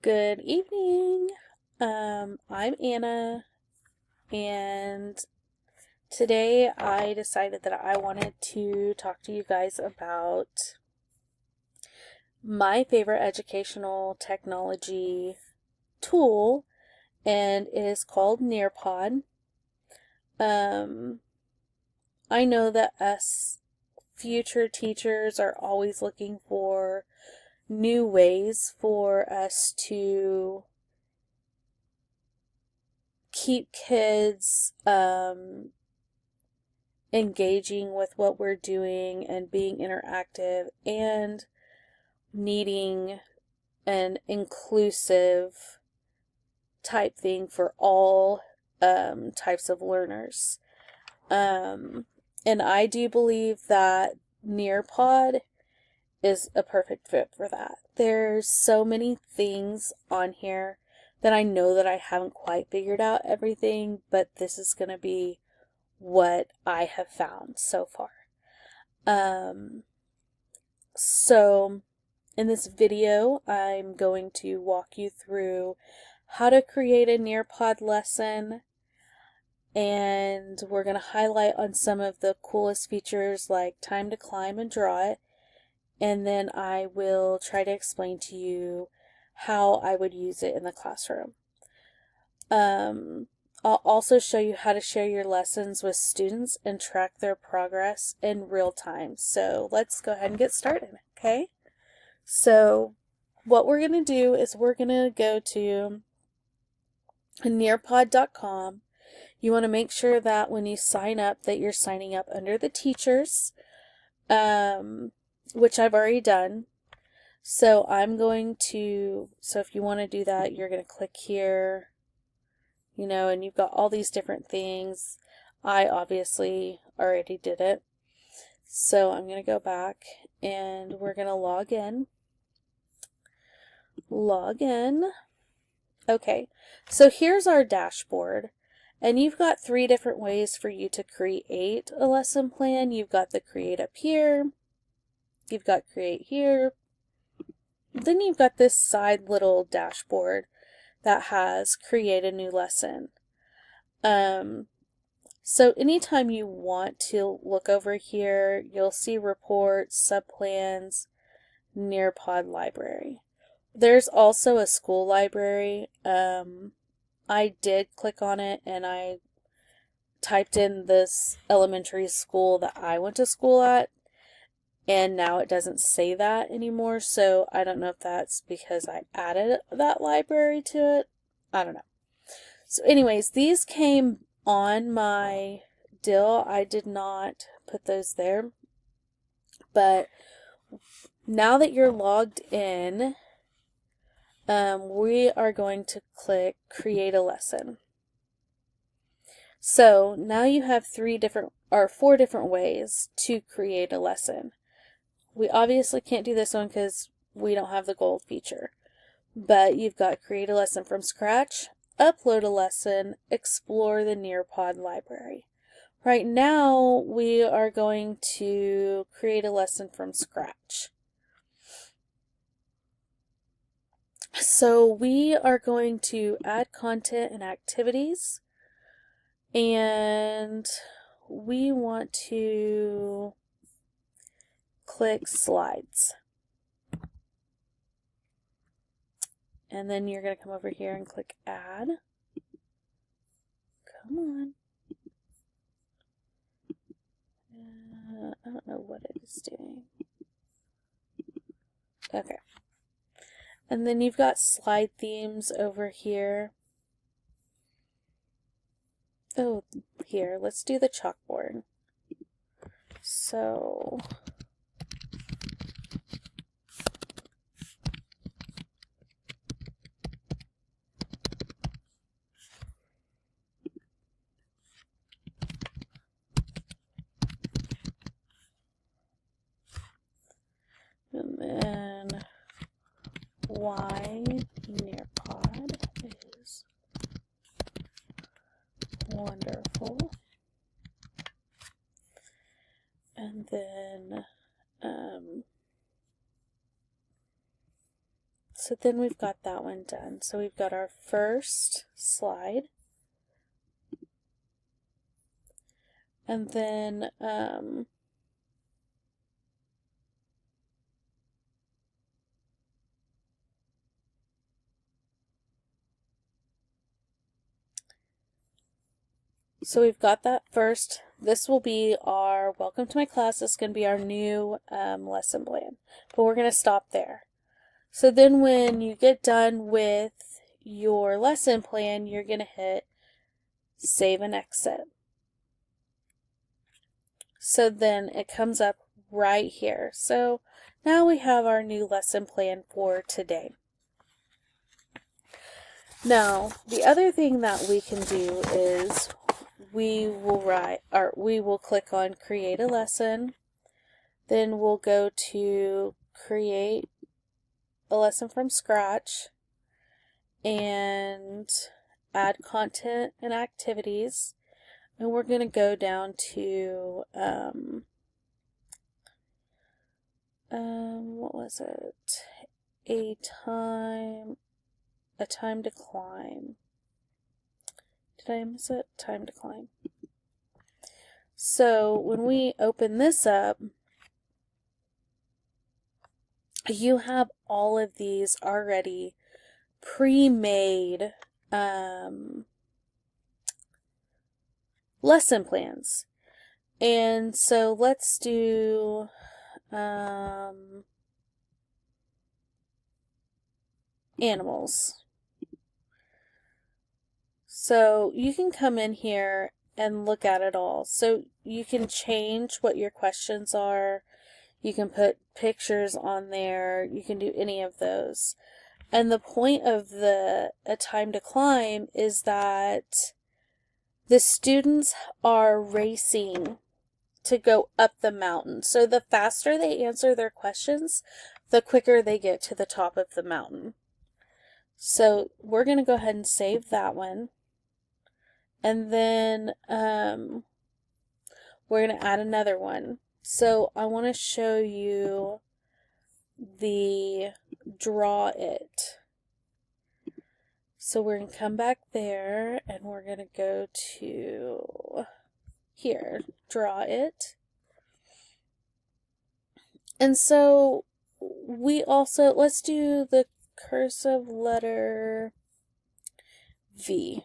Good evening. I'm Anna, and today I decided that I wanted to talk to you guys about my favorite educational technology tool, and it is called Nearpod. I know that us future teachers are always looking for new ways for us to keep kids engaging with what we're doing and being interactive and needing an inclusive type thing for all types of learners. And I do believe that Nearpod is a perfect fit for that. There's so many things on here that I know that I haven't quite figured out everything, but this is going to be what I have found so far. So in this video, I'm going to walk you through how to create a Nearpod lesson, and we're going to highlight on some of the coolest features like time to climb and draw it, and then I will try to explain to you how I would use it in the classroom. I'll also show you how to share your lessons with students and track their progress in real time. So let's go ahead and get started, okay? So what we're going to do is we're going to go to nearpod.com. You want to make sure that when you sign up that you're signing up under the teachers, which I've already done. So so if you want to do that, you're going to click here, and you've got all these different things. I obviously already did it. So I'm going to go back and we're going to log in. Okay, so here's our dashboard. And you've got 3 different ways for you to create a lesson plan. You've got the create up here. You've got create here. Then you've got this side little dashboard that has create a new lesson. So anytime you want to look over here, you'll see reports, subplans, Nearpod library. There's also a school library. I did click on it and I typed in this elementary school that I went to school at, and now it doesn't say that anymore, so I don't know if that's because I added that library to it. I don't know. So anyways, these came on my dill. I did not put those there. But now that you're logged in, we are going to click create a lesson. So now you have 4 different ways to create a lesson. We obviously can't do this one because we don't have the gold feature. But you've got create a lesson from scratch, upload a lesson, explore the Nearpod library. Right now, we are going to create a lesson from scratch. So we are going to add content and activities, and we want to click slides. And then you're going to come over here and click add. Come on. I don't know what it is doing. Okay. And then you've got slide themes over here. Oh, here, let's do the chalkboard. So, and then why Nearpod is wonderful. And then So then we've got that one done. So we've got our first slide. And then so we've got that first. This will be our welcome to my class. This is going to be our new lesson plan. But we're going to stop there. So then when you get done with your lesson plan, you're going to hit save and exit. So then it comes up right here. So now we have our new lesson plan for today. Now, the other thing that we can do is we will click on create a lesson. Then we'll go to create a lesson from scratch and add content and activities. And we're going to go down to what was it? A time to climb. Did I miss it? Time to climb. So when we open this up, you have all of these already pre-made lesson plans. And so let's do animals. So you can come in here and look at it all. So you can change what your questions are. You can put pictures on there. You can do any of those. And the point of a time to climb is that the students are racing to go up the mountain. So the faster they answer their questions, the quicker they get to the top of the mountain. So we're going to go ahead and save that one. And then we're going to add another one. So I want to show you the draw it. So we're going to come back there and we're going to go to here, draw it. And so we also, let's do the cursive letter V.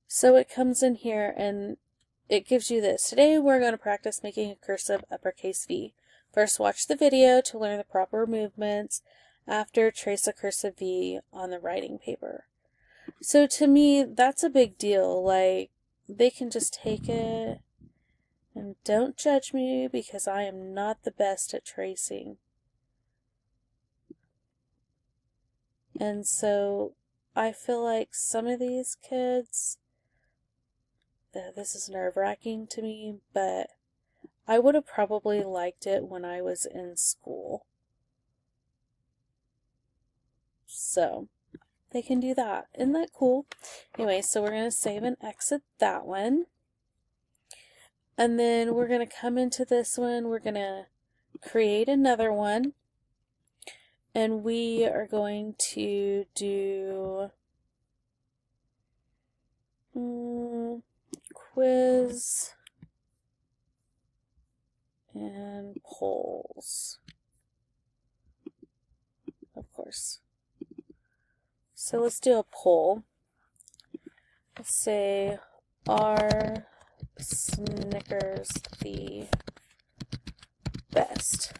So it comes in here and it gives you this. Today we're going to practice making a cursive uppercase V. First, watch the video to learn the proper movements. After, trace a cursive V on the writing paper. So to me, that's a big deal. Like, they can just take it, and don't judge me because I am not the best at tracing. And so I feel like some of these kids, this is nerve-wracking to me, but I would have probably liked it when I was in school. So they can do that. Isn't that cool? Anyway, so we're going to save and exit that one. And then we're going to come into this one. We're going to create another one. And we are going to do quiz and polls. Of course. So let's do a poll. Let's say, are Snickers the best?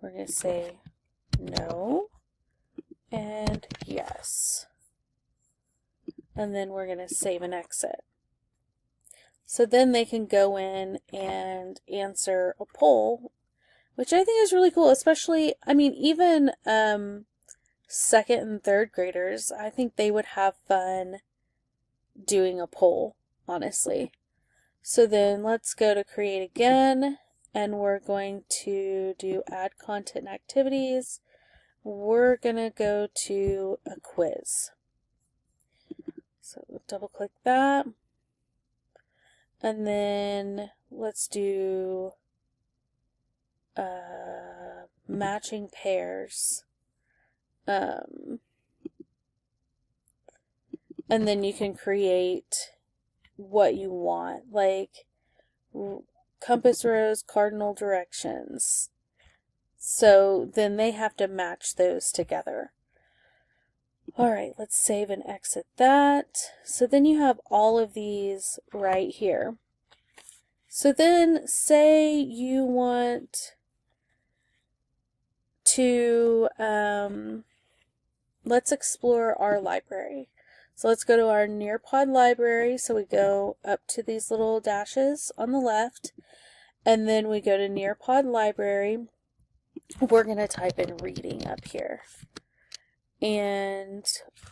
We're going to say no and yes. And then we're going to save and exit. So then they can go in and answer a poll, which I think is really cool, especially, I mean, even second and third graders, I think they would have fun doing a poll, honestly. So then let's go to create again, and we're going to do add content and activities. We're going to go to a quiz. So double click that. And then let's do matching pairs. And then you can create what you want, like compass rose, cardinal directions. So then they have to match those together. All right, let's save and exit that. So then you have all of these right here. So then say you want to, let's explore our library. So let's go to our Nearpod library. So we go up to these little dashes on the left, and then we go to Nearpod library. We're going to type in reading up here. And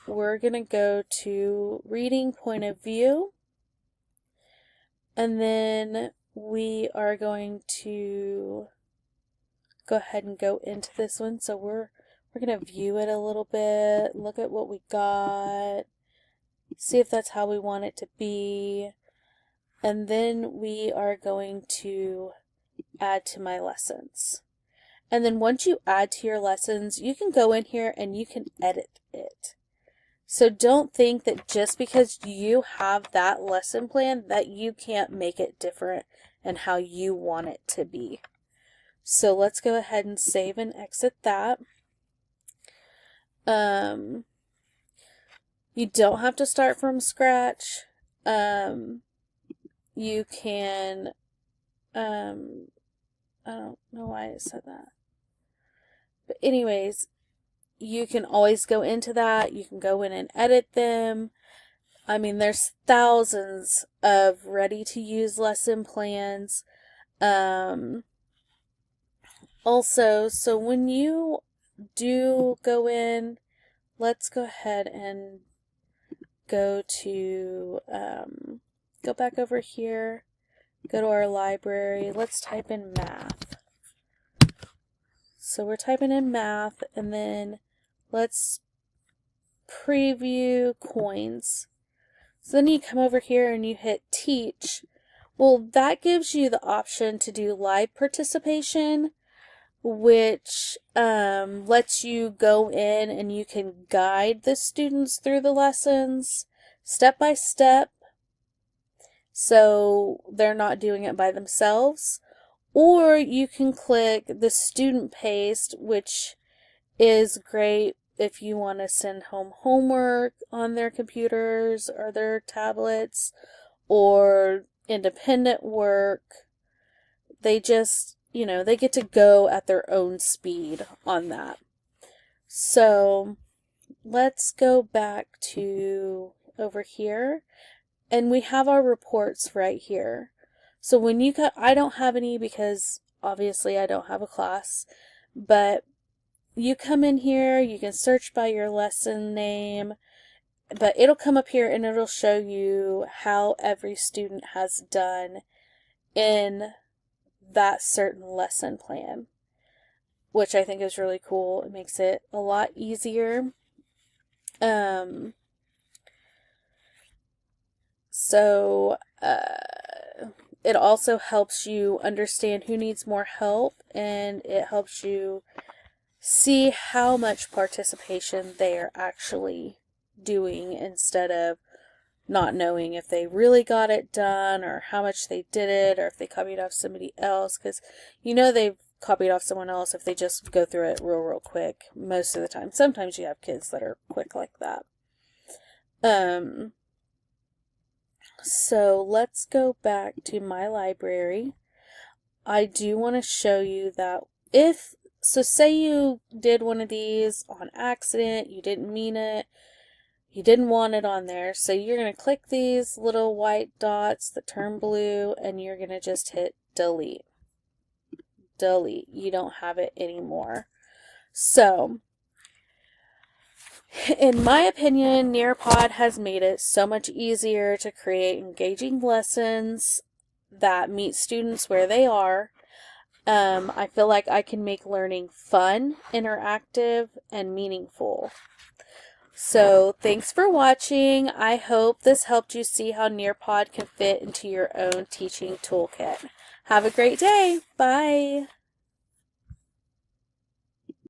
we're going to go to reading point of view. And then we are going to go ahead and go into this one. So we're going to view it a little bit, look at what we got, see if that's how we want it to be. And then we are going to add to my lessons. And then once you add to your lessons, you can go in here and you can edit it. So don't think that just because you have that lesson plan that you can't make it different and how you want it to be. So let's go ahead and save and exit that. You don't have to start from scratch. You can, I don't know why it said that. But anyways, you can always go into that. You can go in and edit them. I mean, there's thousands of ready-to-use lesson plans. Also, so when you do go in, let's go ahead and go to, go back over here, go to our library. Let's type in math. So we're typing in math, and then let's preview coins. So then you come over here and you hit teach. Well, that gives you the option to do live participation, which lets you go in and you can guide the students through the lessons step by step, so they're not doing it by themselves. Or you can click the student paste, which is great if you want to send home homework on their computers or their tablets or independent work. They just, they get to go at their own speed on that. So let's go back to over here, and we have our reports right here. So when you I don't have any because obviously I don't have a class, but you come in here, you can search by your lesson name, but it'll come up here and it'll show you how every student has done in that certain lesson plan, which I think is really cool. It makes it a lot easier. It also helps you understand who needs more help, and it helps you see how much participation they are actually doing instead of not knowing if they really got it done or how much they did it or if they copied off somebody else, because they've copied off someone else if they just go through it real quick most of the time. Sometimes you have kids that are quick like that. So let's go back to my library. I do want to show you that say you did one of these on accident, you didn't mean it, you didn't want it on there, so you're going to click these little white dots that turn blue, and you're going to just hit delete. Delete. You don't have it anymore. So, in my opinion, Nearpod has made it so much easier to create engaging lessons that meet students where they are. I feel like I can make learning fun, interactive, and meaningful. So, thanks for watching. I hope this helped you see how Nearpod can fit into your own teaching toolkit. Have a great day. Bye.